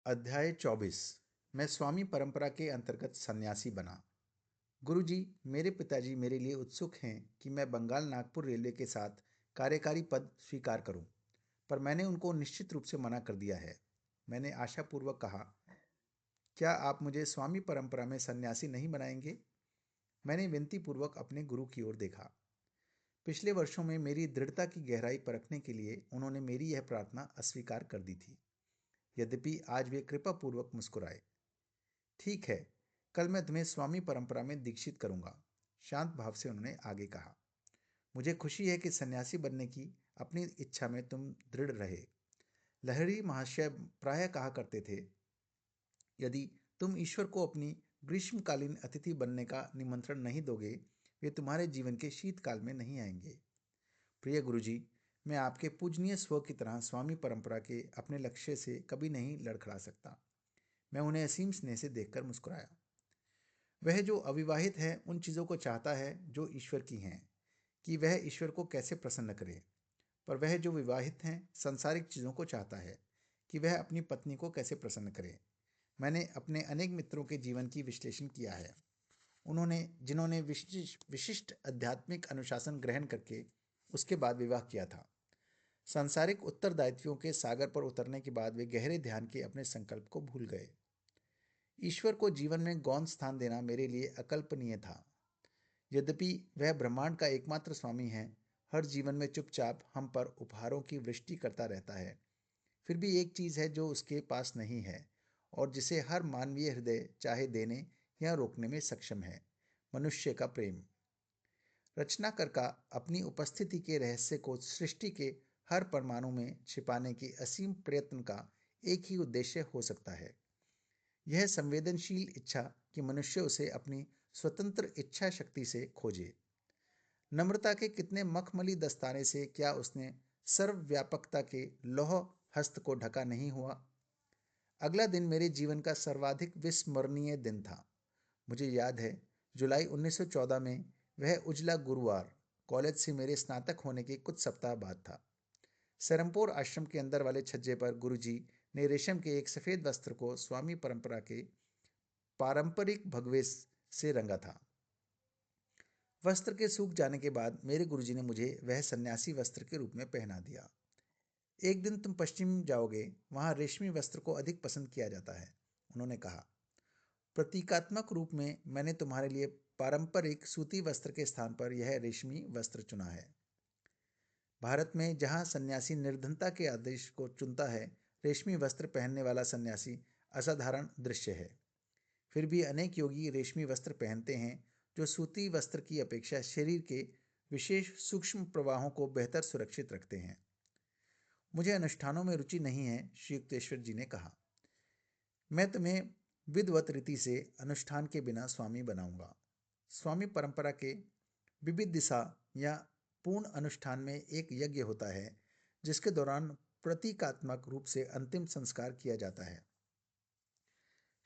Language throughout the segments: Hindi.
अध्याय 24। मैं स्वामी परंपरा के अंतर्गत सन्यासी बना। गुरुजी, मेरे पिताजी मेरे लिए उत्सुक हैं कि मैं बंगाल नागपुर रेलवे के साथ कार्यकारी पद स्वीकार करूं, पर मैंने उनको निश्चित रूप से मना कर दिया है। मैंने आशापूर्वक कहा, क्या आप मुझे स्वामी परंपरा में सन्यासी नहीं बनाएंगे? मैंने विनतीपूर्वक अपने गुरु की ओर देखा। पिछले वर्षों में मेरी दृढ़ता की गहराई परखने के लिए उन्होंने मेरी यह प्रार्थना अस्वीकार कर दी थी। यद्यपि आज वे कृपापूर्वक मुस्कुराए। ठीक है, कल मैं तुम्हें स्वामी परंपरा में दीक्षित करूंगा, शांत भाव से उन्होंने आगे कहा। मुझे खुशी है कि सन्यासी बनने की अपनी इच्छा में तुम दृढ़ रहे। लहरी महाशय प्रायः कहा करते थे, यदि तुम ईश्वर को अपनी ग्रीष्मकालीन अतिथि बनने का निमंत्रण नहीं दोगे, वे तुम्हारे जीवन के शीतकाल में नहीं आएंगे। प्रिय गुरुजी, मैं आपके पूजनीय स्व की तरह स्वामी परंपरा के अपने लक्ष्य से कभी नहीं लड़खड़ा सकता। मैं उन्हें असीम स्नेह से देखकर मुस्कुराया। वह जो अविवाहित है उन चीज़ों को चाहता है जो ईश्वर की हैं, कि वह ईश्वर को कैसे प्रसन्न करे। पर वह जो विवाहित हैं सांसारिक चीज़ों को चाहता है कि वह अपनी पत्नी को कैसे प्रसन्न करे। मैंने अपने अनेक मित्रों के जीवन की विश्लेषण किया है। उन्होंने जिन्होंने विशिष्ट विशिष्ट आध्यात्मिक अनुशासन ग्रहण करके उसके बाद विवाह किया था। सांसारिक उत्तरदायित्वों के सागर पर उतरने के बाद वे गहरे ध्यान के अपने संकल्प को भूल गए। ईश्वर को जीवन में गौण स्थान देना मेरे लिए अकल्पनीय था। यद्यपि वह ब्रह्मांड का एकमात्र स्वामी है, हर जीवन में चुपचाप हम पर उपहारों की वृष्टि करता रहता है। फिर भी एक चीज़ है जो उसके पास नहीं है और जिसे हर मानवीय हृदय चाहे देने या रोकने में सक्षम है, मनुष्य का प्रेम। रचनाकर का अपनी उपस्थिति के रहस्य को सृष्टि के हर परमाणु में छिपाने की असीम प्रयत्न का एक ही उद्देश्य हो सकता है, यह संवेदनशील इच्छा कि मनुष्य उसे अपनी स्वतंत्र इच्छा शक्ति से खोजे। नम्रता के कितने मखमली दस्ताने से क्या उसने सर्वव्यापकता के लौह हस्त को ढका नहीं हुआ। अगला दिन मेरे जीवन का सर्वाधिक विस्मरणीय दिन था। मुझे याद है, जुलाई 1914 में वह उजला गुरुवार कॉलेज से मेरे स्नातक होने के कुछ सप्ताह बाद था। सरमपोर आश्रम के अंदर वाले छज्जे पर गुरुजी ने रेशम के एक सफ़ेद वस्त्र को स्वामी परंपरा के पारंपरिक भगवे से रंगा था। वस्त्र के सूख जाने के बाद मेरे गुरुजी ने मुझे वह सन्यासी वस्त्र के रूप में पहना दिया। एक दिन तुम पश्चिम जाओगे, वहाँ रेशमी वस्त्र को अधिक पसंद किया जाता है, उन्होंने कहा। प्रतीकात्मक रूप में मैंने तुम्हारे लिए पारंपरिक सूती वस्त्र के स्थान पर यह रेशमी वस्त्र चुना है। भारत में जहाँ सन्यासी निर्धनता के आदेश को चुनता है, रेशमी वस्त्र पहनने वाला सन्यासी असाधारण दृश्य है। फिर भी अनेक योगी रेशमी वस्त्र पहनते हैं जो सूती वस्त्र की अपेक्षा शरीर के विशेष सूक्ष्म प्रवाहों को बेहतर सुरक्षित रखते हैं। मुझे अनुष्ठानों में रुचि नहीं है, श्री युक्तेश्वर जी ने कहा। मैं तुम्हें विधिवत रीति से अनुष्ठान के बिना स्वामी बनाऊंगा। स्वामी परंपरा के विविध दिशा या पूर्ण अनुष्ठान में एक यज्ञ होता है जिसके दौरान प्रतीकात्मक रूप से अंतिम संस्कार किया जाता है।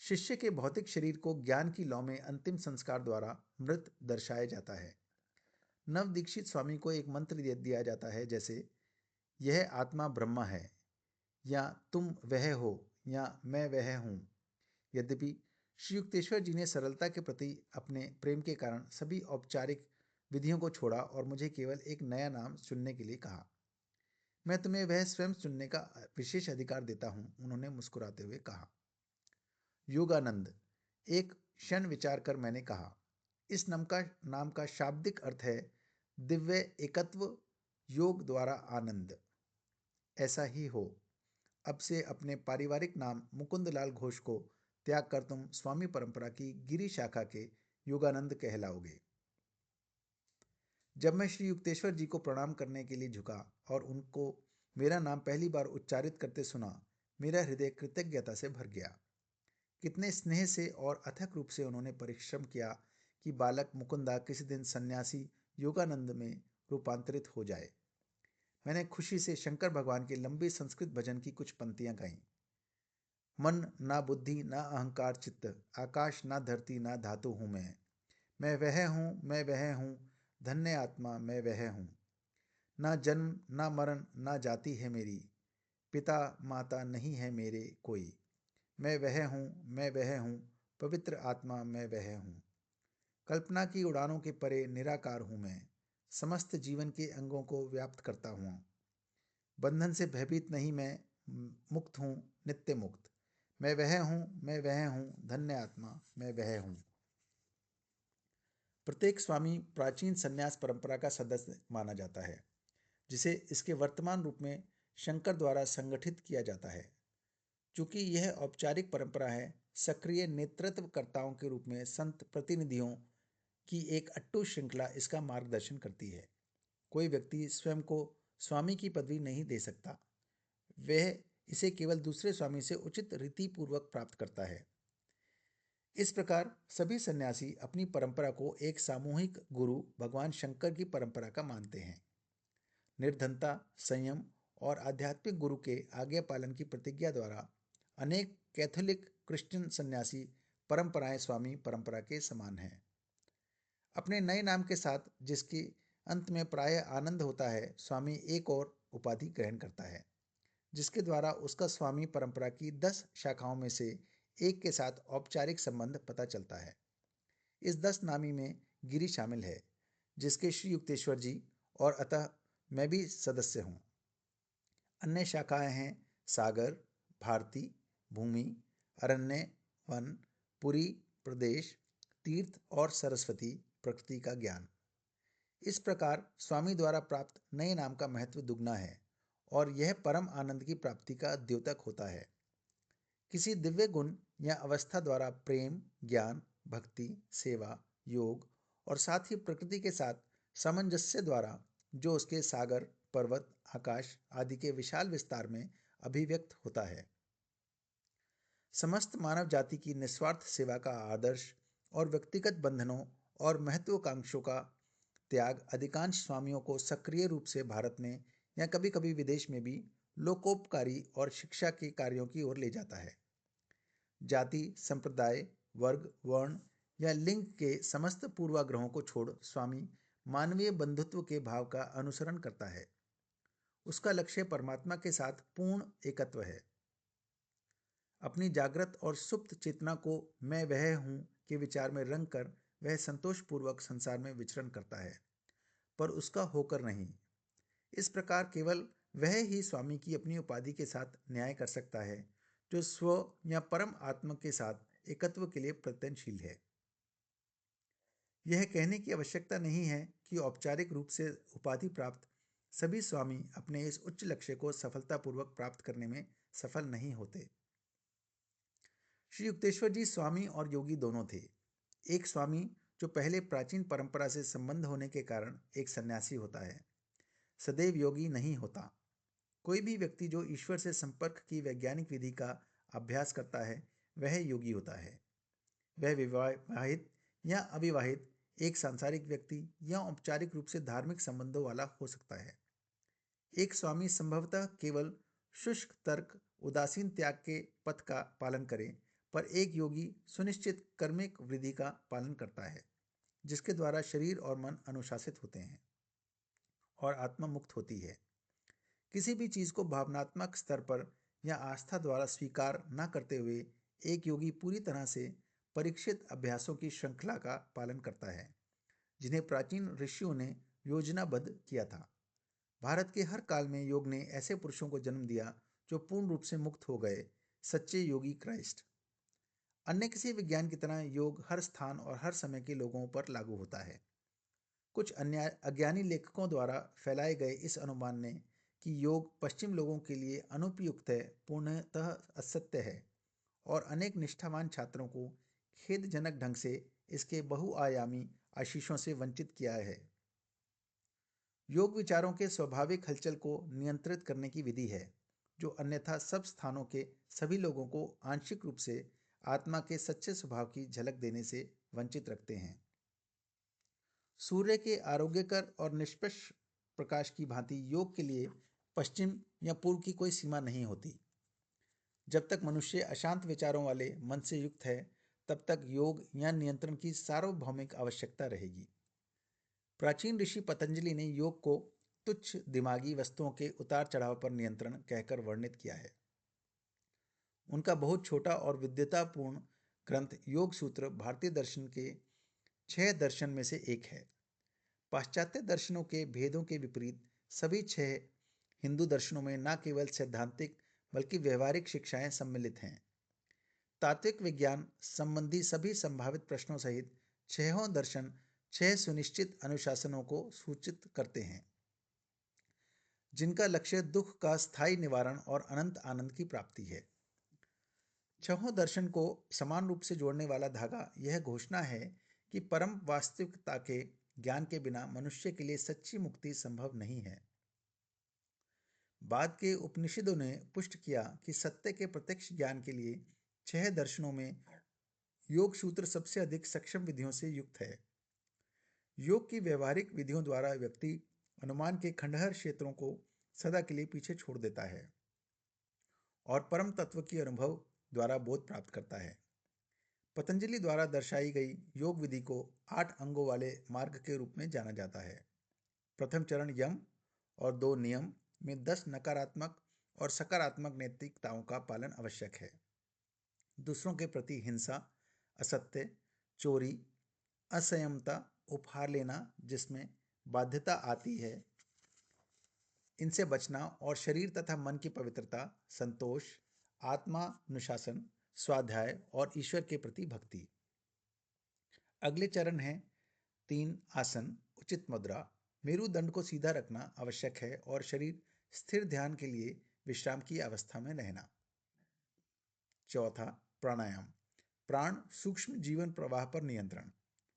शिष्य के भौतिक शरीर को ज्ञान की लौ में अंतिम संस्कार द्वारा मृत दर्शाया जाता है। नव दीक्षित स्वामी को एक मंत्र दिया जाता है, जैसे यह आत्मा ब्रह्मा है, या तुम वह हो, या मैं वह हूँ। यद्यपि श्री युक्तेश्वर जी ने सरलता के प्रति अपने प्रेम के कारण सभी औपचारिक विधियों को छोड़ा और मुझे केवल एक नया नाम चुनने के लिए कहा। मैं तुम्हें वह स्वयं चुनने का विशेष अधिकार देता हूँ, उन्होंने मुस्कुराते हुए कहा। योगानंद। एक क्षण विचार कर मैंने कहा, इस नाम का शाब्दिक अर्थ है दिव्य एकत्व, योग द्वारा आनंद। ऐसा ही हो। अब से अपने पारिवारिक नाम मुकुंदलाल घोष को त्याग कर तुम स्वामी परंपरा की गिरी शाखा के योगानंद कहलाओगे। जब मैं श्री युक्तेश्वर जी को प्रणाम करने के लिए झुका और उनको मेरा नाम पहली बार उच्चारित करते सुना, मेरा हृदय कृतज्ञता से भर गया। कितने स्नेह से और अथक रूप से उन्होंने परिश्रम किया कि बालक मुकुंदा किसी दिन सन्यासी योगानंद में रूपांतरित हो जाए। मैंने खुशी से शंकर भगवान के लंबे संस्कृत भजन की कुछ पंक्तियां गाईं। मन ना बुद्धि ना अहंकार चित्त, आकाश ना धरती ना धातु हूँ मैं वह हूँ, मैं वह हूँ, धन्य आत्मा मैं वह हूँ। ना जन्म ना मरण ना जाति है मेरी, पिता माता नहीं है मेरे कोई, मैं वह हूँ, मैं वह हूँ, पवित्र आत्मा मैं वह हूँ। कल्पना की उड़ानों के परे निराकार हूँ मैं, समस्त जीवन के अंगों को व्याप्त करता हूँ। बंधन से भयभीत नहीं मैं, मुक्त हूँ, नित्य मुक्त। मैं वह हूँ, मैं वह हूँ, धन्य आत्मा मैं वह हूँ। प्रत्येक स्वामी प्राचीन संन्यास परंपरा का सदस्य माना जाता है, जिसे इसके वर्तमान रूप में शंकर द्वारा संगठित किया जाता है। चूंकि यह औपचारिक परंपरा है, सक्रिय नेतृत्वकर्ताओं के रूप में संत प्रतिनिधियों की एक अट्टू श्रृंखला इसका मार्गदर्शन करती है। कोई व्यक्ति स्वयं को स्वामी की पदवी नहीं दे सकता, वह इसे केवल दूसरे स्वामी से उचित रीतिपूर्वक प्राप्त करता है। इस प्रकार सभी सन्यासी अपनी परंपरा को एक सामूहिक गुरु भगवान शंकर की परंपरा का मानते हैं। निर्धनता, संयम और आध्यात्मिक गुरु के आज्ञा पालन की प्रतिज्ञा द्वारा अनेक कैथोलिक क्रिश्चियन सन्यासी परंपराएं स्वामी परंपरा के समान हैं। अपने नए नाम के साथ, जिसके अंत में प्रायः आनंद होता है, स्वामी एक और उपाधि ग्रहण करता है, जिसके द्वारा उसका स्वामी परंपरा की 10 शाखाओं में से एक के साथ औपचारिक संबंध पता चलता है। इस 10 नामी में गिरी शामिल है, जिसके श्री युक्तेश्वर जी और अतः मैं भी सदस्य हूँ। अन्य शाखाएं हैं सागर, भारती, भूमि, अरण्य, वन, पुरी, प्रदेश, तीर्थ और सरस्वती, प्रकृति का ज्ञान। इस प्रकार स्वामी द्वारा प्राप्त नए नाम का महत्व दुगना है और यह परम आनंद की प्राप्ति का द्योतक होता है। किसी दिव्य गुण या अवस्था द्वारा प्रेम, ज्ञान, भक्ति, सेवा, योग और साथ ही प्रकृति के साथ सामंजस्य द्वारा जो उसके सागर, पर्वत, आकाश आदि के विशाल विस्तार में अभिव्यक्त होता है। समस्त मानव जाति की निस्वार्थ सेवा का आदर्श और व्यक्तिगत बंधनों और महत्वाकांक्षों का त्याग अधिकांश स्वामियों को सक्रिय रूप से भारत में या कभी कभी विदेश में भी लोकोपकारी और शिक्षा के कार्यों की ओर ले जाता है। जाति, संप्रदाय, वर्ग, वर्ण या लिंग के समस्त पूर्वाग्रहों को छोड़ स्वामी मानवीय बंधुत्व के भाव का अनुसरण करता है। उसका लक्ष्य परमात्मा के साथ पूर्ण एकत्व है। अपनी जागृत और सुप्त चेतना को मैं वह हूँ के विचार में रंग कर वह संतोषपूर्वक संसार में विचरण करता है, पर उसका होकर नहीं। इस प्रकार केवल वह ही स्वामी की अपनी उपाधि के साथ न्याय कर सकता है, जो स्व या परम आत्मा के साथ एकत्व के लिए प्रयत्नशील है। यह कहने की आवश्यकता नहीं है कि औपचारिक रूप से उपाधि प्राप्त सभी स्वामी अपने इस उच्च लक्ष्य को सफलतापूर्वक प्राप्त करने में सफल नहीं होते। श्री युक्तेश्वर जी स्वामी और योगी दोनों थे। एक स्वामी जो पहले प्राचीन परंपरा से संबंध होने के कारण एक सन्यासी होता है, सदैव योगी नहीं होता। कोई भी व्यक्ति जो ईश्वर से संपर्क की वैज्ञानिक विधि का अभ्यास करता है, वह योगी होता है। वह विवाहित या अविवाहित, एक सांसारिक व्यक्ति या औपचारिक रूप से धार्मिक संबंधों वाला हो सकता है। एक स्वामी संभवतः केवल शुष्क तर्क, उदासीन त्याग के पथ का पालन करे, पर एक योगी सुनिश्चित कर्मिक विधि का पालन करता है, जिसके द्वारा शरीर और मन अनुशासित होते हैं और आत्मा मुक्त होती है। किसी भी चीज को भावनात्मक स्तर पर या आस्था द्वारा स्वीकार न करते हुए एक योगी पूरी तरह से परीक्षित अभ्यासों की श्रृंखला का पालन करता है, जिन्हें प्राचीन ऋषियों ने योजनाबद्ध किया था। भारत के हर काल में योग ने ऐसे पुरुषों को जन्म दिया जो पूर्ण रूप से मुक्त हो गए, सच्चे योगी क्राइस्ट। अन्य किसी विज्ञान की तरह योग हर स्थान और हर समय के लोगों पर लागू होता है। कुछ अन्य अज्ञानी लेखकों द्वारा फैलाए गए इस अनुमान ने कि योग पश्चिम लोगों के लिए अनुपयुक्त है, पूर्णतः असत्य है और अनेक निष्ठावान छात्रों को खेदजनक ढंग से इसके बहुआयामी आशीषों से वंचित किया है। योग विचारों के स्वाभाविक हलचल को नियंत्रित करने की विधि है, जो अन्यथा सब स्थानों के सभी लोगों को आंशिक रूप से आत्मा के सच्चे स्वभाव की झलक देने से वंचित रखते हैं। सूर्य के आरोग्यकर और निष्पक्ष प्रकाश की भांति योग के लिए पश्चिम या पूर्व की कोई सीमा नहीं होती। जब तक मनुष्य अशांत विचारों वाले मन से युक्त है, तब तक योग या नियंत्रण की सार्वभौमिक आवश्यकता रहेगी। प्राचीन ऋषि पतंजलि ने योग को तुच्छ दिमागी वस्तुओं के उतार चढ़ाव पर नियंत्रण कहकर वर्णित किया है। उनका बहुत छोटा और विद्वतापूर्ण ग्रंथ योग सूत्र भारतीय दर्शन के 6 दर्शन में से एक है। पाश्चात्य दर्शनों के भेदों के विपरीत सभी 6 हिंदू दर्शनों में न केवल सैद्धांतिक बल्कि व्यवहारिक शिक्षाएं सम्मिलित हैं। तात्विक विज्ञान संबंधी सभी संभावित प्रश्नों सहित 6 दर्शन 6 सुनिश्चित अनुशासनों को सूचित करते हैं, जिनका लक्ष्य दुख का स्थायी निवारण और अनंत आनंद की प्राप्ति है। 6 दर्शन को समान रूप से जोड़ने वाला धागा यह घोषणा है कि परम वास्तविकता के ज्ञान के बिना मनुष्य के लिए सच्ची मुक्ति संभव नहीं है। बाद के उपनिषदों ने पुष्ट किया कि सत्य के प्रत्यक्ष ज्ञान के लिए 6 दर्शनों में योग सूत्र सबसे अधिक सक्षम विधियों से युक्त है। योग की व्यवहारिक विधियों द्वारा व्यक्ति अनुमान के खंडहर क्षेत्रों को सदा के लिए पीछे छोड़ देता है और परम तत्व की अनुभव द्वारा बोध प्राप्त करता है। पतंजलि द्वारा दर्शाई गई योग विधि को 8 अंगों वाले मार्ग के रूप में जाना जाता है। प्रथम चरण यम और 2 नियम में 10 नकारात्मक और सकारात्मक नैतिकताओं का पालन आवश्यक है। दूसरों के प्रति हिंसा, असत्य, चोरी, असंयमता, उपहार लेना जिसमें बाध्यता आती है, इनसे बचना और शरीर तथा मन की पवित्रता, संतोष, आत्मानुशासन, स्वाध्याय और ईश्वर के प्रति भक्ति। अगले चरण हैं 3 आसन, उचित मुद्रा, मेरुदंड को सीधा रखना आवश्यक है और शरीर स्थिर ध्यान के लिए विश्राम की अवस्था में रहना। चौथा प्राणायाम, प्राण सूक्ष्म जीवन प्रवाह पर नियंत्रण।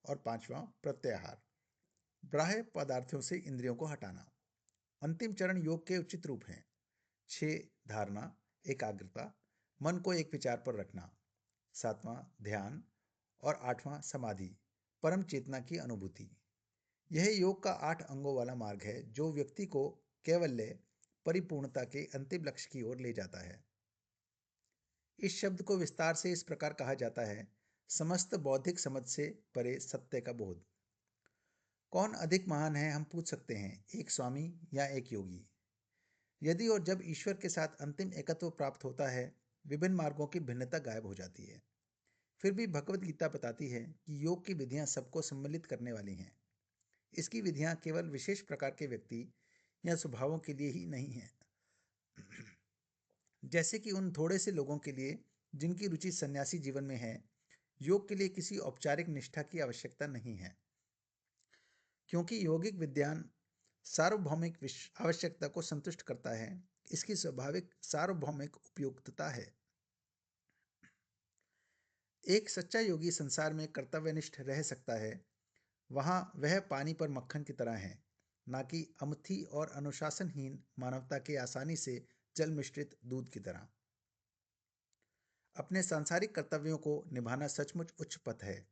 और 5वां प्रत्याहार, बाह्य पदार्थों से इंद्रियों को हटाना। अंतिम चरण योग के उचित रूप हैं। 6 धारणा, एकाग्रता, मन को एक विचार पर रखना। 7वां ध्यान और 8वां समाधि, परम चेतना की अनुभूति। यह योग का 8 अंगों वाला मार्ग है जो व्यक्ति को कैवल्य परिपूर्णता के अंतिम लक्ष्य की ओर ले जाता है। इस शब्द को विस्तार से इस प्रकार कहा जाता है, समस्त बौद्धिक समझ से परे सत्य का बोध। कौन अधिक महान है हम पूछ सकते हैं, एक स्वामी या एक योगी। यदि और जब ईश्वर के साथ अंतिम एकत्व प्राप्त होता है, विभिन्न मार्गों की भिन्नता गायब हो जाती है। फिर भी भगवत गीता बताती है कि योग की विधियां सबको सम्मिलित करने वाली हैं। इसकी विधियां केवल विशेष प्रकार के व्यक्ति या स्वभावों के लिए ही नहीं हैं, जैसे कि उन थोड़े से लोगों के लिए जिनकी रुचि सन्यासी जीवन में है। योग के लिए किसी औपचारिक निष्ठा की आवश्यकता नहीं है, क्योंकि यौगिक विज्ञान सार्वभौमिक आवश्यकता को संतुष्ट करता है। इसकी स्वाभाविक सार्वभौमिक उपयुक्तता है। एक सच्चा योगी संसार में कर्तव्यनिष्ठ रह सकता है, वहां वह पानी पर मक्खन की तरह है, ना कि अमथी और अनुशासनहीन मानवता के आसानी से जल मिश्रित दूध की तरह। अपने सांसारिक कर्तव्यों को निभाना सचमुच उच्च पथ है,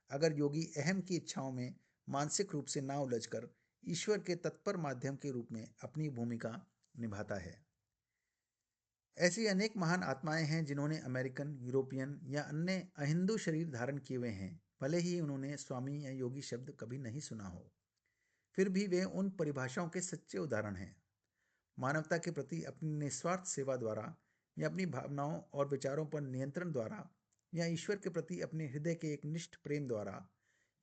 अगर योगी अहम की इच्छाओं में मानसिक रूप से ना उलझकर ईश्वर के तत्पर माध्यम के रूप में अपनी भूमिका निभाता है। ऐसी अनेक महान आत्माएं हैं जिन्होंने अमेरिकन, यूरोपियन या अन्य अहिंदू शरीर धारण किए हुए हैं, भले ही उन्होंने स्वामी या योगी शब्द कभी नहीं सुना हो। फिर भी वे उन परिभाषाओं के सच्चे उदाहरण हैं। मानवता के प्रति अपनी निस्वार्थ सेवा द्वारा या अपनी भावनाओं और विचारों पर नियंत्रण द्वारा या ईश्वर के प्रति अपने हृदय के एक निष्ठ प्रेम द्वारा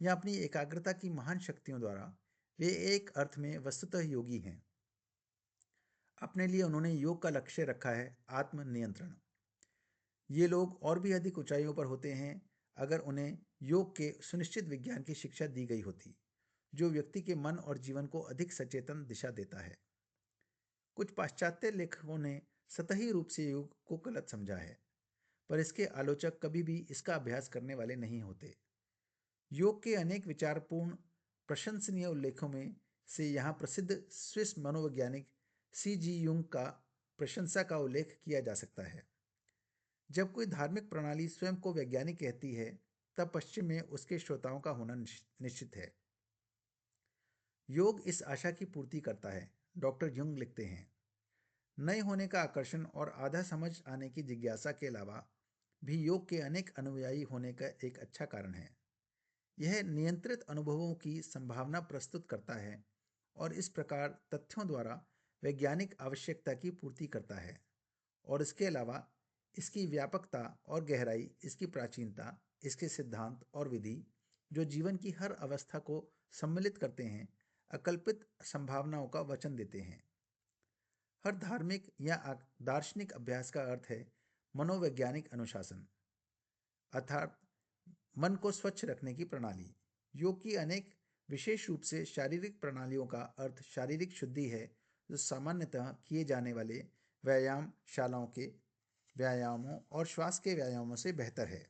या अपनी एकाग्रता की महान शक्तियों द्वारा वे एक अर्थ में वस्तुतः योगी हैं। अपने लिए उन्होंने योग का लक्ष्य रखा है आत्मनियंत्रण। ये लोग और भी अधिक ऊंचाइयों पर होते हैं अगर उन्हें योग के सुनिश्चित विज्ञान की शिक्षा दी गई होती, जो व्यक्ति के मन और जीवन को अधिक सचेतन दिशा देता है। कुछ पाश्चात्य लेखकों ने सतही रूप से योग को गलत समझा है, पर इसके आलोचक कभी भी इसका अभ्यास करने वाले नहीं होते। योग के अनेक विचारपूर्ण प्रशंसनीय उल्लेखों में से यहाँ प्रसिद्ध स्विस मनोवैज्ञानिक C.G. युंग का प्रशंसा का उल्लेख किया जा सकता है। जब कोई धार्मिक प्रणाली स्वयं को वैज्ञानिक कहती है, तब पश्चिम में उसके श्रोताओं का होना निश्चित है। योग इस आशा की पूर्ति करता है, डॉक्टर युंग लिखते हैं। नए होने का आकर्षण और आधा समझ आने की जिज्ञासा के अलावा भी योग के अनेक अनुयायी होने का एक अच्छा कारण है। यह नियंत्रित अनुभवों की संभावना प्रस्तुत करता है और इस प्रकार तथ्यों द्वारा वैज्ञानिक आवश्यकता की पूर्ति करता है, और इसके अलावा इसकी व्यापकता और गहराई, इसकी प्राचीनता, इसके सिद्धांत और विधि, जो जीवन की हर अवस्था को सम्मिलित करते हैं, अकल्पित संभावनाओं का वचन देते हैं। हर धार्मिक या दार्शनिक अभ्यास का अर्थ है मनोवैज्ञानिक अनुशासन, अर्थात मन को स्वच्छ रखने की प्रणाली। योग की अनेक विशेष रूप से शारीरिक प्रणालियों का अर्थ शारीरिक शुद्धि है, जो सामान्यतः किए जाने वाले व्यायाम शालाओं के व्यायामों और श्वास के व्यायामों से बेहतर है,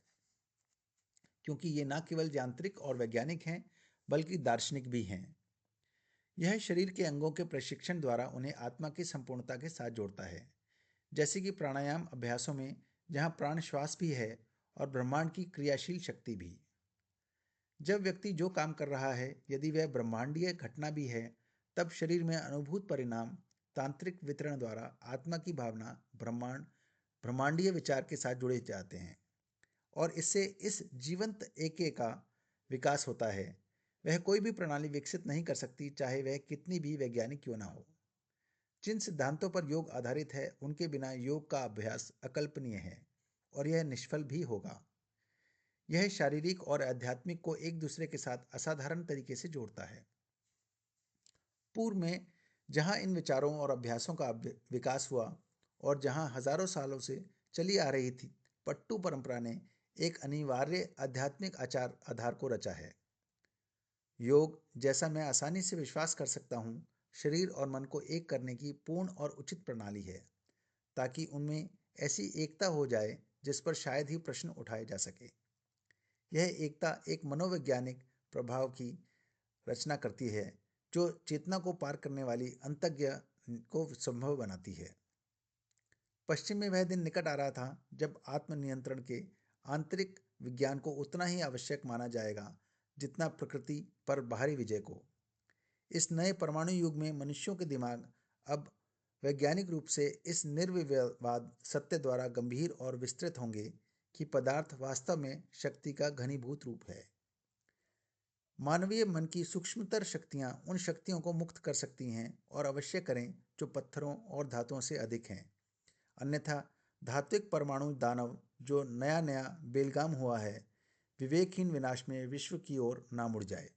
क्योंकि ये न केवल यांत्रिक और वैज्ञानिक हैं बल्कि दार्शनिक भी हैं। यह शरीर के अंगों के प्रशिक्षण द्वारा उन्हें आत्मा की संपूर्णता के साथ जोड़ता है, जैसे कि प्राणायाम अभ्यासों में, जहाँ प्राण श्वास भी है और ब्रह्मांड की क्रियाशील शक्ति भी। जब व्यक्ति जो काम कर रहा है, यदि वह ब्रह्मांडीय घटना भी है, तब शरीर में अनुभूत परिणाम तांत्रिक वितरण द्वारा आत्मा की भावना ब्रह्मांडीय विचार के साथ जुड़े जाते हैं और इससे इस जीवंत एके का विकास होता है। वह कोई भी प्रणाली विकसित नहीं कर सकती, चाहे वह कितनी भी वैज्ञानिक क्यों ना हो। जिन सिद्धांतों पर योग आधारित है, उनके बिना योग का अभ्यास अकल्पनीय है और यह निष्फल भी होगा। यह शारीरिक और आध्यात्मिक को एक दूसरे के साथ असाधारण तरीके से जोड़ता है। पूर्व में जहां इन विचारों और अभ्यासों का विकास हुआ और जहां हजारों सालों से चली आ रही थी, पट्टू परंपरा ने एक अनिवार्य आध्यात्मिक आधार को रचा है। योग, जैसा मैं आसानी से विश्वास कर सकता हूँ, शरीर और मन को एक करने की पूर्ण और उचित प्रणाली है, ताकि उनमें ऐसी एकता हो जाए जिस पर शायद ही प्रश्न उठाए जा सके। यह एकता एक मनोवैज्ञानिक प्रभाव की रचना करती है, जो चेतना को पार करने वाली अंतज्ञ को संभव बनाती है। पश्चिम में वह दिन निकट आ रहा था जब आत्मनियंत्रण के आंतरिक विज्ञान को उतना ही आवश्यक माना जाएगा जितना प्रकृति पर बाहरी विजय को। इस नए परमाणु युग में मनुष्यों के दिमाग अब वैज्ञानिक रूप से इस निर्विवाद सत्य द्वारा गंभीर और विस्तृत होंगे कि पदार्थ वास्तव में शक्ति का घनीभूत रूप है। मानवीय मन की सूक्ष्मतर शक्तियां उन शक्तियों को मुक्त कर सकती हैं और अवश्य करें जो पत्थरों और धातुओं से अधिक हैं। अन्यथा धात्विक परमाणु दानव जो नया नया बेलगाम हुआ है, विवेकहीन विनाश में विश्व की ओर ना मुड़ जाए।